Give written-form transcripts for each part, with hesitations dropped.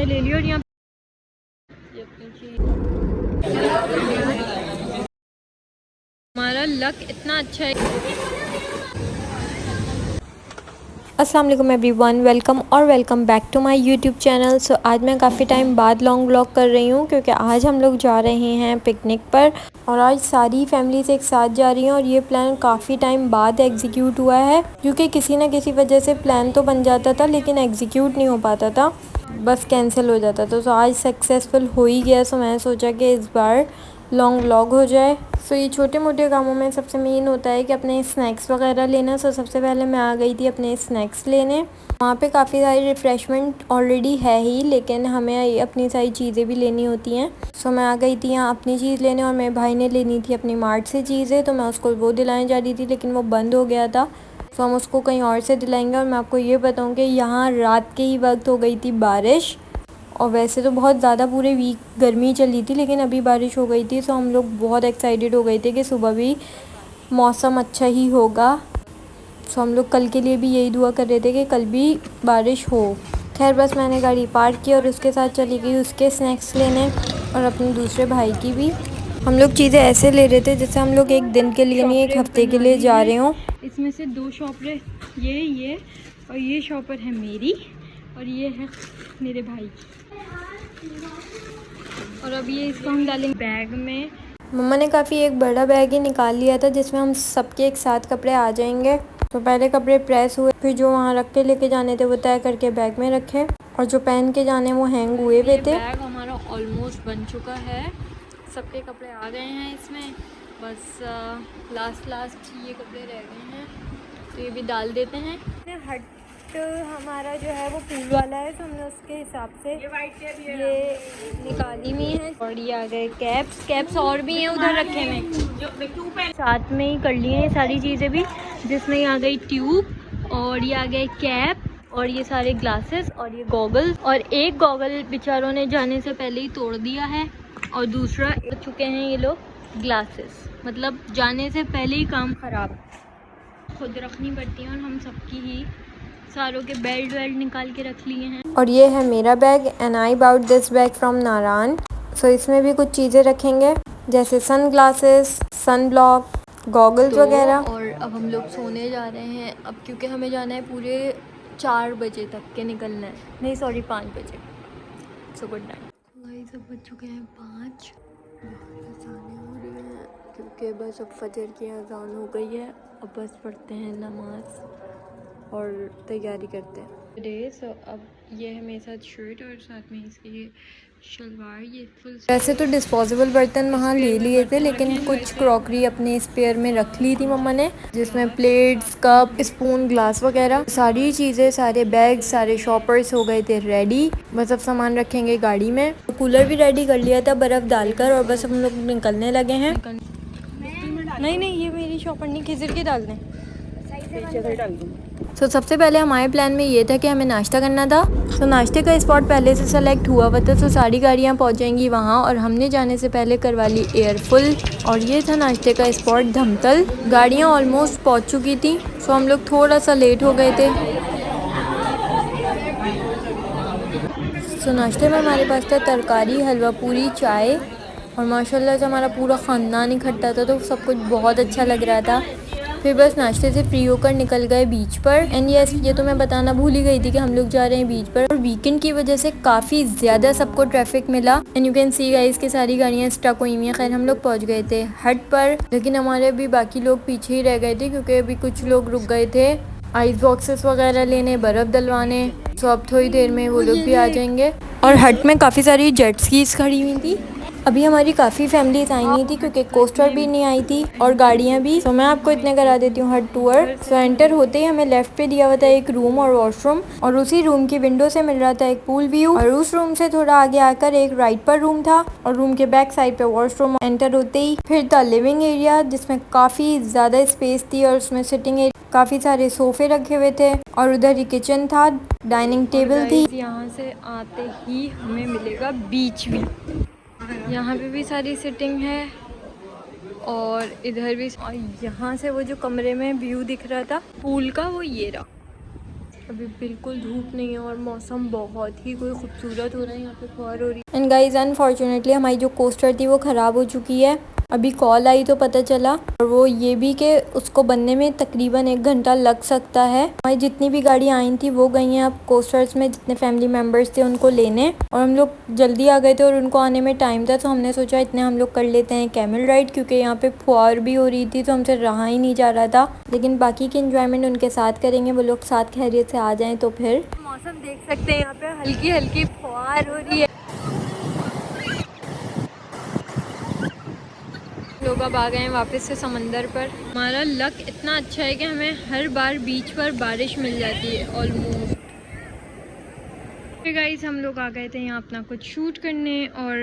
हमने ले लिया और यहाँ हमारा लक इतना अच्छा है। अस्सलाम वालेकुम everyone, welcome back to my YouTube channel. So आज मैं काफ़ी टाइम बाद लॉन्ग व्लॉग कर रही हूँ क्योंकि आज हम लोग जा रहे हैं पिकनिक पर और आज सारी फैमिलीज एक साथ जा रही हैं और ये प्लान काफ़ी टाइम बाद एग्जीक्यूट हुआ है क्योंकि किसी न किसी वजह से प्लान तो बन जाता था लेकिन एग्जीक्यूट नहीं हो पाता था, बस कैंसिल हो जाता था। तो आज सक्सेसफुल हो ही गया। सो मैंने सोचा कि इस बार लॉन्ग व्लॉग हो जाए। सो ये छोटे मोटे कामों में सबसे मेन होता है कि अपने स्नैक्स वगैरह लेना। सो सबसे पहले मैं आ गई थी अपने स्नैक्स लेने। वहाँ पे काफ़ी सारी रिफ़्रेशमेंट ऑलरेडी है ही, लेकिन हमें अपनी सारी चीज़ें भी लेनी होती हैं। सो मैं आ गई थी यहाँ अपनी चीज़ लेने और मेरे भाई ने लेनी थी अपनी मार्ट से चीज़ें, तो मैं उसको वो दिलाने जा रही थी लेकिन वो बंद हो गया था। सो हम उसको कहीं और से दिलाएंगे। और मैं आपको ये बताऊँ कि यहाँ रात के ही वक्त हो गई थी बारिश, और वैसे तो बहुत ज़्यादा पूरे वीक गर्मी चली थी लेकिन अभी बारिश हो गई थी। सो हम लोग बहुत एक्साइटेड हो गए थे कि सुबह भी मौसम अच्छा ही होगा। सो हम लोग कल के लिए भी यही दुआ कर रहे थे कि कल भी बारिश हो। खैर बस मैंने गाड़ी पार्क की और उसके साथ चली गई उसके स्नैक्स लेने और अपने दूसरे भाई की भी। हम लोग चीज़ें ऐसे ले रहे थे जैसे हम लोग एक दिन के लिए नहीं, एक हफ्ते के लिए जा रहे हों। इसमें से 2 शॉपर ये और ये शॉपर है मेरी और ये है मेरे भाई की। और अब ये इसको हम डालेंगे बैग में। मम्मा ने काफ़ी एक बड़ा बैग ही निकाल लिया था जिसमें हम सबके एक साथ कपड़े आ जाएंगे। तो पहले कपड़े प्रेस हुए, फिर जो वहाँ रख के लेके जाने थे वो तय करके बैग में रखे और जो पहन के जाने वो हैंग हुए हुए थे। बैग हमारा ऑलमोस्ट बन चुका है, सबके कपड़े आ गए हैं इसमें, बस लास्ट ये कपड़े रह गए हैं तो ये भी डाल देते हैं। हट हमारा जो है वो पूल वाला है तो हमने उसके हिसाब से ये निकाली हुई है। और ये आ गए कैप्स और भी हैं उधर रखे में, साथ में ही कर लिए हैं सारी चीज़ें भी, जिसमें ये आ गई ट्यूब और ये आ गए कैप और ये सारे ग्लासेस और ये गॉगल्स। और एक गॉगल बेचारों ने जाने से पहले ही तोड़ दिया है और दूसरा ले चुके हैं ये लोग ग्लासेस, मतलब जाने से पहले ही काम ख़राब। खुद रखनी पड़ती है और हम सबकी ही सारों के बेल्ट निकाल के रख लिए हैं। और ये है मेरा bag and I bought this bag from Narayan. So इसमें भी कुछ चीज़ें रखेंगे जैसे sun glasses, sun block, goggles वगैरह। और अब हम लोग सोने जा रहे हैं अब क्योंकि हमें जाना है पूरे 4 बजे तक के निकलना है, नहीं सॉरी 5 बजे। So good night. भाई सब बज चुके हैं 5, अज़ानें हो रही हैं क्योंकि बस अब फजर की अज़ान हो गई है। अब बस पढ़ते हैं नमाज और तैयारी करते हैं। सो अब ये है मेरे साथ शर्ट और साथ में इसकी ये शलवार। ये फुल वैसे तो डिस्पोजेबल बर्तन वहाँ ले लिए थे लेकिन कुछ क्रॉकरी अपने स्पेयर में रख ली थी मम्मा ने, जिसमें प्लेट्स, कप, स्पून, ग्लास वगैरह सारी चीज़ें, सारे बैग, सारे शॉपर्स हो गए थे रेडी। बस अब सामान रखेंगे गाड़ी में। कूलर भी रेडी कर लिया था बर्फ़ डालकर और बस हम लोग निकलने लगे हैं। नहीं ये मेरी शॉपर नहीं, खिजर के डाल दें। सो सबसे पहले हमारे प्लान में ये था कि हमें नाश्ता करना था। सो नाश्ते का स्पॉट पहले से सेलेक्ट हुआ हुआ था। सो सारी गाड़ियाँ पहुँचेंगी वहाँ और हमने जाने से पहले करवा ली एयर फुल। और ये था नाश्ते का स्पॉट धमतल। गाड़ियाँ ऑलमोस्ट पहुँच चुकी थी, सो हम लोग थोड़ा सा लेट हो गए थे। सो नाश्ते में हमारे पास था तरकारी, हलवा पूरी, चाय और माशाल्लाह से हमारा पूरा ख़ानदान इकट्ठा था तो सब कुछ बहुत अच्छा लग रहा था। फिर बस नाश्ते से फ्री होकर निकल गए बीच पर। एंड यस, ये तो मैं बताना भूल ही गई थी कि हम लोग जा रहे हैं बीच पर। और वीकेंड की वजह से काफ़ी ज़्यादा सबको ट्रैफिक मिला and you can see guys कि सारी गाड़ियाँ स्टक हुई हुई हैं। खैर हम लोग पहुँच गए थे हट पर, लेकिन हमारे अभी बाकी लोग पीछे ही रह गए थे क्योंकि अभी कुछ लोग रुक गए थे आइस बॉक्सेस वगैरह लेने, बर्फ़ डलवाने। सो अब थोड़ी देर में वो लोग भी आ जाएंगे। और हट में काफ़ी सारी जेट स्कीज खड़ी हुई थी। अभी हमारी काफ़ी फैमिलीज आई नहीं थी क्योंकि कोस्टर भी नहीं आई थी और गाड़ियाँ भी। तो मैं आपको इतने करा देती हूँ हट टूर। सो एंटर होते ही हमें लेफ्ट पे दिया हुआ था एक रूम और वॉशरूम और उसी रूम की विंडो से मिल रहा था एक पूल व्यू। और उस रूम से थोड़ा आगे आकर एक राइट पर रूम था और रूम के बैक साइड पे वॉशरूम। एंटर होते ही फिर था लिविंग एरिया जिसमें काफ़ी ज़्यादा स्पेस थी और उसमें सिटिंग एरिया, काफ़ी सारे सोफे रखे हुए थे और उधर ही किचन था, डाइनिंग टेबल थी। यहाँ से आते ही हमें मिलेगा बीच व्यू। यहाँ पे भी सारी सिटिंग है और इधर भी। और यहाँ से वो जो कमरे में व्यू दिख रहा था पूल का वो ये रहा। अभी बिल्कुल धूप नहीं है और मौसम बहुत ही कोई खूबसूरत हो रहा है, यहाँ पे फुहार हो रही है। एंड गाइज अनफॉर्चुनेटली हमारी जो कोस्टर थी वो ख़राब हो चुकी है। अभी कॉल आई तो पता चला, और वो ये भी कि उसको बनने में तकरीबन 1 घंटा लग सकता है। हमारी जितनी भी गाड़ी आई थी वो गई हैं अब कोस्टर्स में, जितने फैमिली मेम्बर्स थे उनको लेने, और हम लोग जल्दी आ गए थे और उनको आने में टाइम था, तो हमने सोचा इतने हम लोग कर लेते हैं कैमल राइड, क्योंकि यहाँ पे फुहार भी हो रही थी तो हमसे रहा ही नहीं जा रहा था। लेकिन बाकी की एंजॉयमेंट उनके साथ करेंगे, वो लोग साथ खैरियत से आ जाएं तो फिर। मौसम देख सकते हैं, यहाँ पे हल्की हल्की फुहार हो रही है। लोग अब आ गए हैं वापस से समंदर पर। हमारा लक इतना अच्छा है कि हमें हर बार बीच पर बारिश मिल जाती है ऑलमोस्ट। गाइस हम लोग आ गए थे यहाँ अपना कुछ शूट करने, और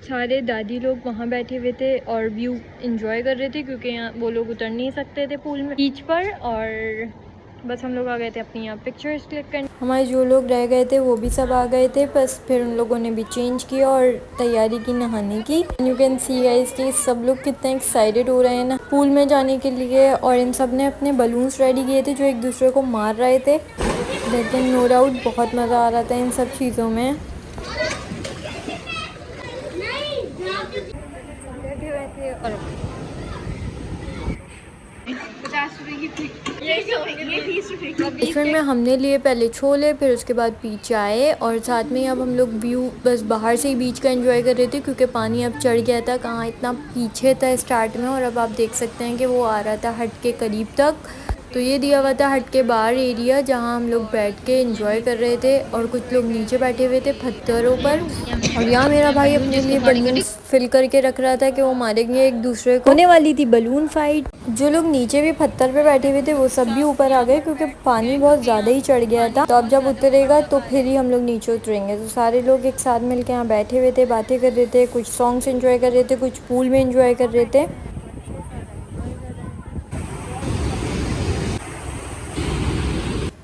सारे दादी लोग वहाँ बैठे हुए थे और व्यू एंजॉय कर रहे थे, क्योंकि यहाँ वो लोग उतर नहीं सकते थे पूल में, बीच पर। और बस हम लोग आ गए थे अपनी यहाँ पिक्चर्स क्लिक करने। हमारे जो लोग रह गए थे वो भी सब आ गए थे, बस फिर उन लोगों ने भी चेंज किया और तैयारी की नहाने की। यू कैन सी गाइस कि सब लोग कितने एक्साइटेड हो रहे हैं ना पूल में जाने के लिए, और इन सब ने अपने बलून्स रेडी किए थे जो एक दूसरे को मार रहे थे। लेकिन नो डाउट बहुत मज़ा आ रहा था इन सब चीज़ों में। बैठे हुए थे और 50 रुपए की इसमें में हमने लिए पहले छोले, फिर उसके बाद पी चाय, और साथ में अब हम लोग व्यू बस बाहर से ही बीच का एंजॉय कर रहे थे, क्योंकि पानी अब चढ़ गया था, कहाँ इतना पीछे था स्टार्ट में, और अब आप देख सकते हैं कि वो आ रहा था हट के करीब तक। तो ये दिया हुआ था हट के बाहर एरिया जहाँ हम लोग बैठ के एंजॉय कर रहे थे, और कुछ लोग नीचे बैठे हुए थे पत्थरों पर। और यहाँ मेरा भाई अपने लिए बलून फिल करके रख रहा था कि वो मारेंगे एक दूसरे को। होने वाली थी बलून फाइट। जो लोग नीचे भी पत्थर पे बैठे हुए थे वो सब भी ऊपर आ गए, क्योंकि पानी बहुत ज़्यादा ही चढ़ गया था। तो अब जब उतरेगा तो फिर ही हम लोग नीचे उतरेंगे। तो सारे लोग एक साथ मिलकर यहाँ बैठे हुए थे, बातें कर रहे थे, कुछ सॉन्ग्स एंजॉय कर रहे थे, कुछ पूल में एंजॉय कर रहे थे।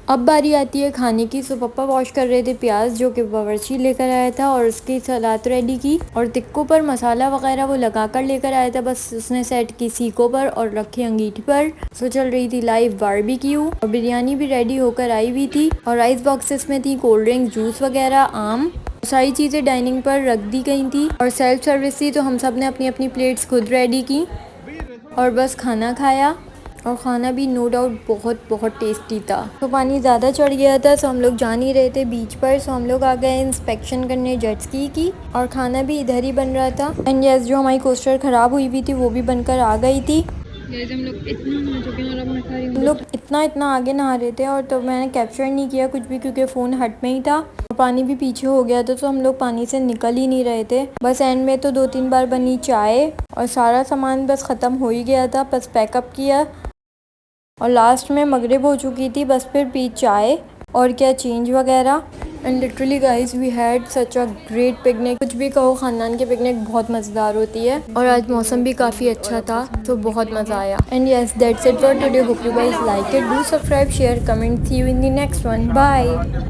अब बारी आती है खाने की। सो पापा वॉश कर रहे थे प्याज, जो कि बावर्ची लेकर आया था, और उसकी सलाद रेडी की, और टिक्कों पर मसाला वगैरह वो लगा कर लेकर आया था। बस उसने सेट की सीकों पर और रखी अंगीठी पर। सो चल रही थी लाइव बारबेक्यू, और बिरयानी भी रेडी होकर आई हुई थी, और राइस बॉक्सेस में थी कोल्ड ड्रिंक, जूस वगैरह, आम, सारी चीज़ें डाइनिंग पर रख दी गई थी। और सेल्फ सर्विस थी, तो हम सब ने अपनी अपनी प्लेट्स खुद रेडी की और बस खाना खाया। और ख़ाना भी नो डाउट बहुत बहुत टेस्टी था। तो पानी ज़्यादा चढ़ गया था, सो हम लोग जा नहीं रहे थे बीच पर। सो हम लोग आ गए इंस्पेक्शन करने जेट स्की की, और खाना भी इधर ही बन रहा था। एंड यस, जो हमारी कोस्टर ख़राब हुई थी वो भी बनकर आ गई थी। हम लोग इतना नहा चुके हैं और अब मैं खा रही हूँ। हम लोग इतना आगे नहा रहे थे, और तो मैंने कैप्चर नहीं किया कुछ भी, क्योंकि फ़ोन हट में ही था और पानी भी पीछे हो गया था। तो हम लोग पानी से निकल ही नहीं रहे थे। बस एंड में तो 2-3 बार बनी चाय, और सारा सामान बस ख़त्म हो ही गया था। बस पैकअप किया, और लास्ट में मगरिब हो चुकी थी। बस फिर पी चाय और क्या चेंज वगैरह। And literally guys we had such a great picnic. कुछ भी कहो, ख़ानदान की पिकनिक बहुत मज़ेदार होती है, और आज मौसम भी काफ़ी अच्छा था, तो बहुत मज़ा आया। And yes, that's it for today. Hope you guys like it. Do subscribe, share, comment. See you in the next one. Bye.